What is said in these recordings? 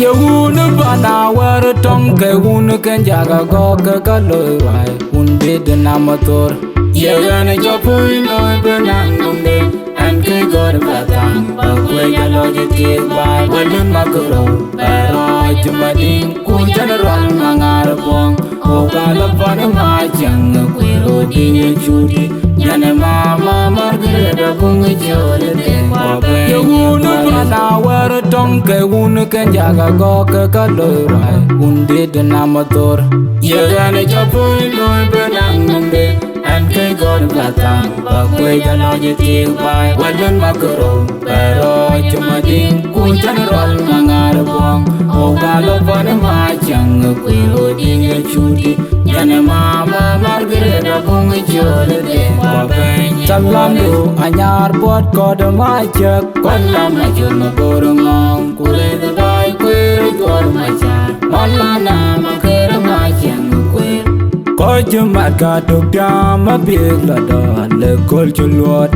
Yawunu bana waru tong ke wunu ken jaga go ke kaloi wai unde de namator yagana jopui loy benang dumde an ke god batang bakwe jalo jiti bai walun makro pero jumading ku general mangar pong o kala pan ma jang kwero dinye chudi yana mama margre da bung jole de yawunu bana waru tong ke wunu ken jaga go ke kaloi wai unde de namator yagana jopui loy benang dumde an ke god batang bakwe jalo jiti bai walun makro pero jumading ku general mangar pong o kala pan ma jang kwero dinye chudi yana mama margre da bung jole de Salamdu anyar buat kode majak Kolam majur maborongong Kule dudai kuir jual majar Malana makir majang kuir Kau jumat kaduk dama biik lada Lekol juluat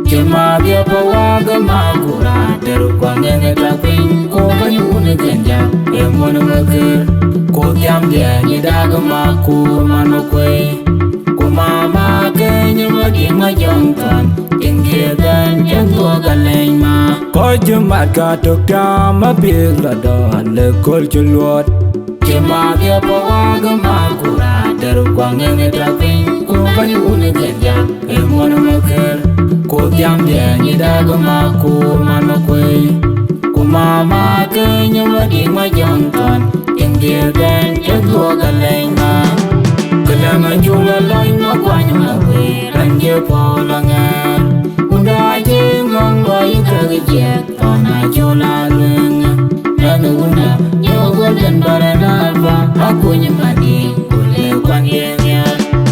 Cuma dia bawa gemagura Terukang yang ngetakping Kau banyun genjak Emun mekir Kau tiam dia nida gemaku manukwe Mama kenya magi majongton Tinggi dan jangkua galeng ma Kau jumat kaduk dama biik lada Lekol juluat Cuma dia bawa gemagura Terukang yang ngetakping Kau banyun genjak Emun mekir Kau tiam dia nida gemaku manukwe Mama kenya magi majongton Tinggi dan jangkua galeng ma Kelanga juga lain makwanya mawe Ranje polangan Unda jengong bayi kegejek Tana jola lenga Lalu unda nyogol dan baranava Aku nyemadi Kule kwan yengya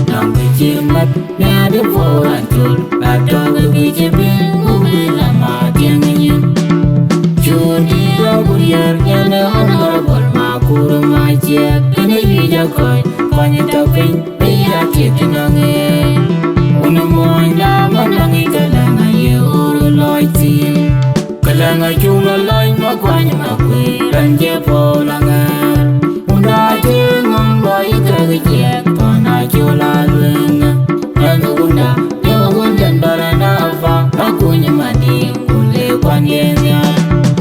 Nampi jimat Nade polantul Bato kegejebing Ubi lama tiangin Judi aku liarnya Nehongar bol makuru majek Kena hijakoy Kanya taping Biya kiti nangi Unamoy lama nangi Kalanga ye uru loy tim Kalanga juga loy makwanya makwe Ranje polangan Unda jengong bayi kagejek Tana jola lenga Lalu unda Nyogon dan baranava Aku nyemadi Kule kwan yenya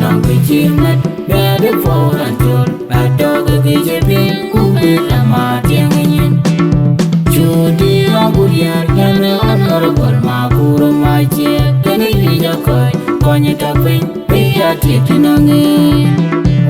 Nangke jimat Gade polantul Bato kegejeping Ubi lama tiangin Judi aku liar Yana anor bermakuru majek Kena hijakoy Konya taping Biya titi nangi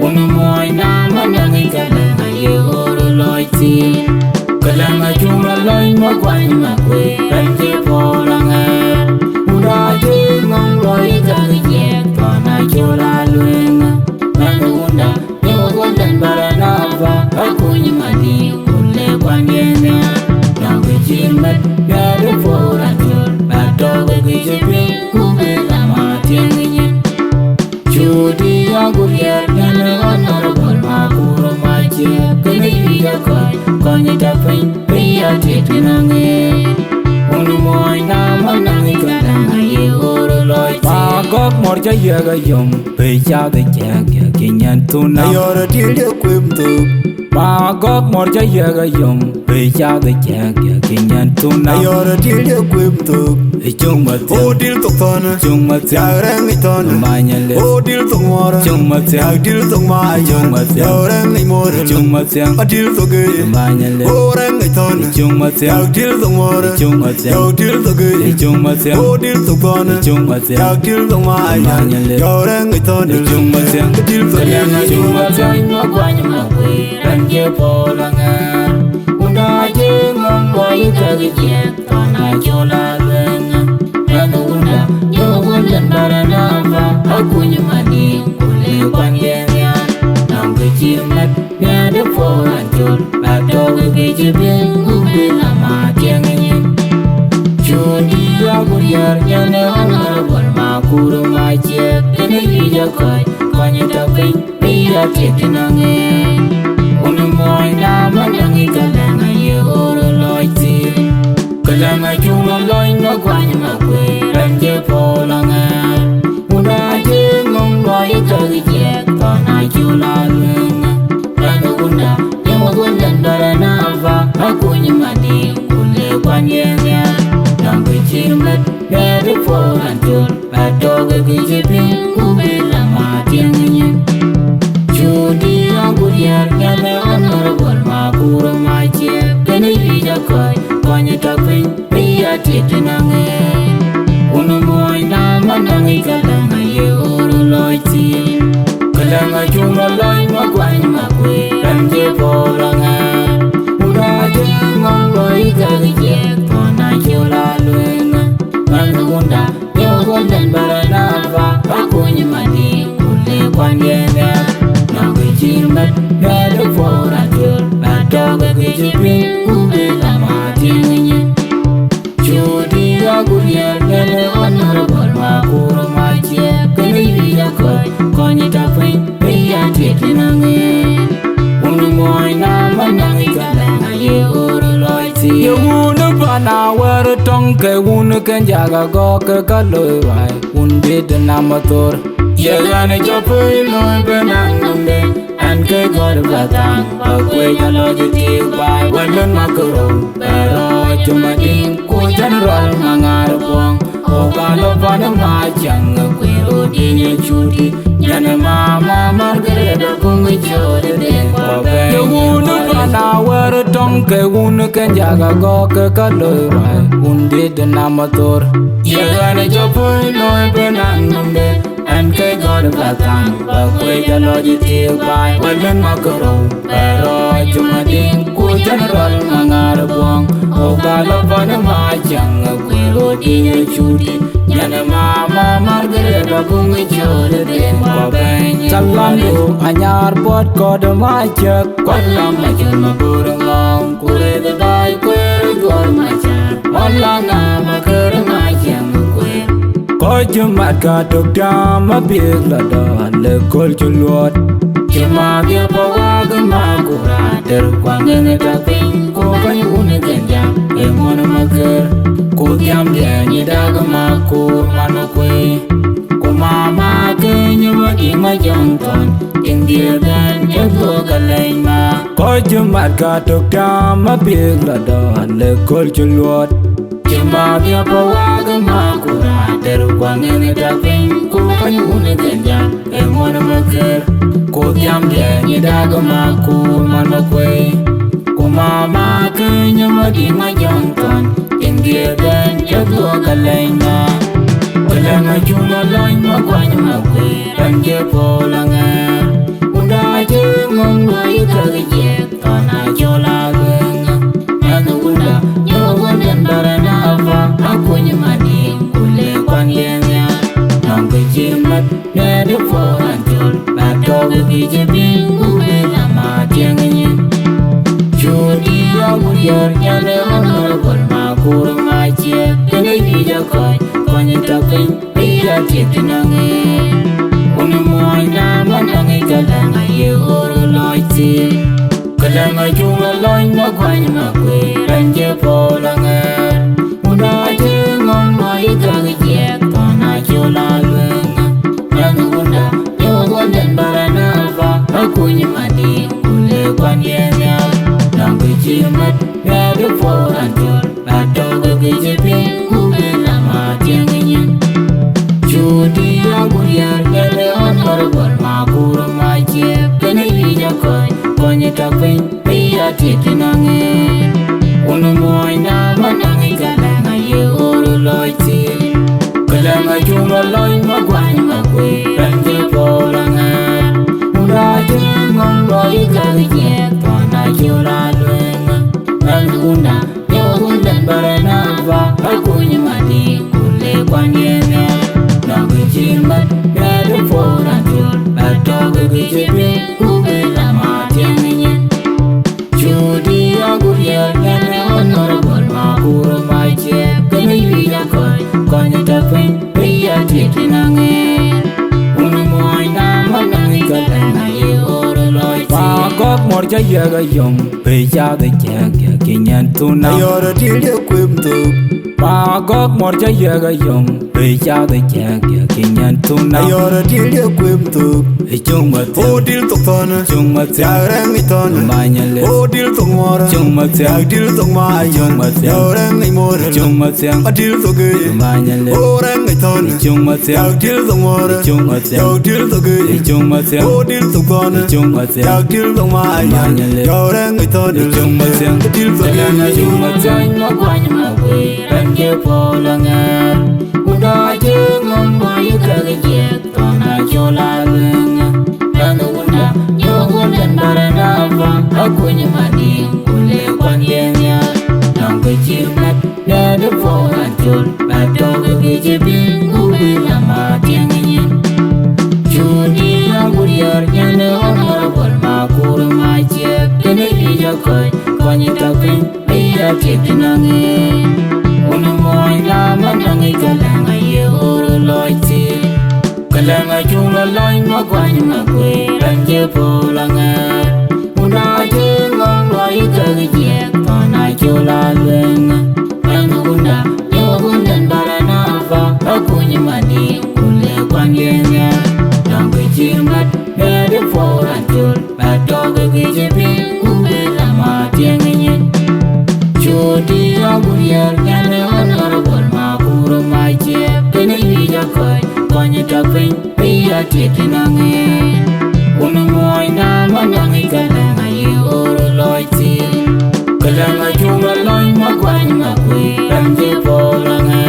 Unamoy nama nangi Kalanga ye uru loy tim Kalanga cuma loy makwanya makwe Ranje polangan Udah jengong loy kagejek Tana jola luenga Lalu unda Nyogon dan baranava Aku nyemadi Kule kwan yenya Nangke jimat Gade polantul Bato kegejeping Ubi lama tiangin Judi aku liar Yana honor bermakuru majek Kena hijakoy Konya taping Biya titi nangi Unamoy nama nangi Kalanga ye uru loy tim Magok morja yaga yom Beja de jaga Kinyan tunam Ayora tilde kwimtuk Magok morja yaga yom Beja de jaga Kinyan tunam Ayora tilde kwimtuk Chung mati Odil tok tona Chung mati Yagreng itona Manyale Odil tok mora Chung mati Yagdil tok maya Chung mati Yagreng imora Chung mati Adil tok gaya Manyale Oreng itona Chung mati Yagdil tok mora Chung mati Yagdil tok gaya Chung mati Odil tok tona Chung mati Yagdil tok maya Manyale Yagreng itona Chung mati Adil tok Kalanga gaya chung mati Makwanya makwe Ranje polangan Unda jengong bayi kagejek Tana jola lenga Lalu unda Nyogon dan baranava Aku nyemadi Kule kwan yenya Nangke jimat Gade polantul Bato kegejeping Ubi lama tete nange unu moy na manangi kalanga ye oro loiti kalanga chuma loy no kwany makwe ranje polanga una je ngom loy kagje kona chula lunga ranga gunda yewa gundan barana va akunyi madi kule kwanyenya nambe chimlet nere polantur adoge kijipi kubela matianginye Judi anguriar nyale honorable makuro mache kene hija koi konye tapin priya tete nange unu moy na manangi kalanga ye uru loiti kalanga chuma loy makwany makwe ranje polanga una jengong loy kagije kona chula luenga Manga gunda yewa gundan barana va akunyi madi kule kwanyenya Chimbat nere polantur adoge kijipi kubela matianginye Judi anguriar nyale honorable makuro mache kene hija koi konye tapin priya tete nange unu moy na manangi kalanga ye uru loiti ye unu bana wero tongke unu kenjaga goke kaloi wai unbid namator ye gane chopui loy benangumde Anke god batang bakwe jalo jutik bai walun makuro pero cuma ding ku general mangar buang okalo pada majang kwero dinye chudi jana mama margareda kungi chode den kobe yunu bana wer tongke unu kenjaga goke kaloi bai undi denamator ye gane chopui loy benangumde Anke god batang bakwe jalo jutik bai walun makuro pero cuma ding ku general mangar buang okalo pada majang kwero dinye chudi jana mama margareda kungi chode den kobe Chalando anyar pot kod majak kwalla majal maburang kure de dai kwero gor majak walla na makur majang Kojumat ka dokta mabig lada le kol chulot Chima dia bawa gema kura der kwangenge taping ko kanyu unigenja emon maker ko tiam dia nyida gema kur manokwe ko mama kenyu magi majongton ingdir dan jago kalaima Kojumat ka dokta mabig lada le kol chulot Chima dia bawa gema kura der kwangenge taping ko kanyu unigenja emon maker ko tiam dia nyida gema kur manokwe ko mama kenyu magi majongton ingdir dan jago kalaima kalanga chuma loy makwany makwe ranje polanga unda jengong loy kagje kona chola luenga Nanga gunda yewa gundan barana va akunyi madi kule kwanyenya Nambe chimbat nere polantur adoge kijipi kubela matianginye Judi anguriar nyale honorable makuro mache kene hija koi konye tapin priya tete nange unu moy na manangi kalanga ye uru loiti kalanga chuma loy makwany makwe ranje polanga una jengong loy kagje kona chula luenga Nanga gunda yewa gundan barana va akunyi madi kule kwanyenya Nambe chimbat nere polantur adoge kijipi kubela matianginye Judi anguriar nyale honorable makuro mache kene hija koi konye tapin priya tete nange unu moy na manangi kalanga ye uru loiti kalanga chuma loy makwany makwe ranje polanga una jengong loy kagje kona chula luenga Nanga gunda yewa gundan barana va akunyi madi kule kwanyenya Nambe chimbat nere polantur adoge kijipi kubela matianginye Judi anguriar nyale honorable makuro mache kene hija koi konye tapin priya tete yaga yom pe ya de ya kinyan tuna Ayora tilde kwem tu ma gok mor ja yaga yom pe ya de ya kinyan tuna Ayora tilde kwem tu chung ma O dil tok tona chung ma Ya reng ni tona ma nyale O dil tok mora chung ma Ya dil tok ma chung ma Ya reng ni mora chung ma A dil tok ge ma nyale O reng ni tona chung ma Ya dil tok mora chung ma Ya dil tok ge chung ma O dil tok tona chung ma Ya dil tok ma Ya reng ni tona chung ma Dil tok ge chung ma ma kwany ma kwe ran ke po la ngar uda je ngom ba yu ka ge tona chola lenga ran unda yo gon barana va akuny ma di kule kwan yenya nang ke chimat na de po na chul ba to ge je bin ubi la ma tiang yin chuni aguriar nyane honorable ma kur ma che kene ya koy kwany ta pin ya titinange unu moy la manange kalanga ye oro loiti kalanga chunga loy ma kwany ma kwe ranje polanga una je ngong loy ka ge tona chola lenga anga gunda yo gundan barana va akuny mani kule kwan yenya nangwe chimat ere fora chul ba toge ge pin ube la ma tiengen Chodi aguriar nyane honorable ma kuro ma che kene iya koy konye tapin iya titinange unu moy na manangi kalanga ye oro loiti kalanga chunga loy ma kwany ma kwe ranje polanga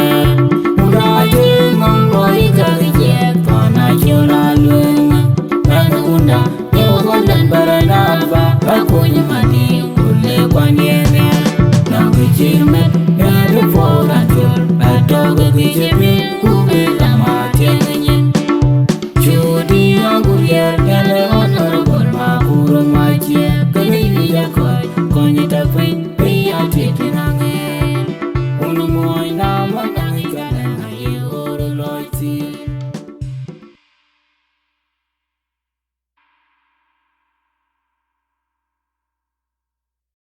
ura je ngong loy kage kona chola luenga ranga unda yo gondan barana va akuny mani kule kwanye Chimet, ere fora chul, ba toge ge pin ube la ma tiengen. Chudi aguriar nyale honorable ma kuro ma che kene iya koy konye tapin pe ya titinange unu mo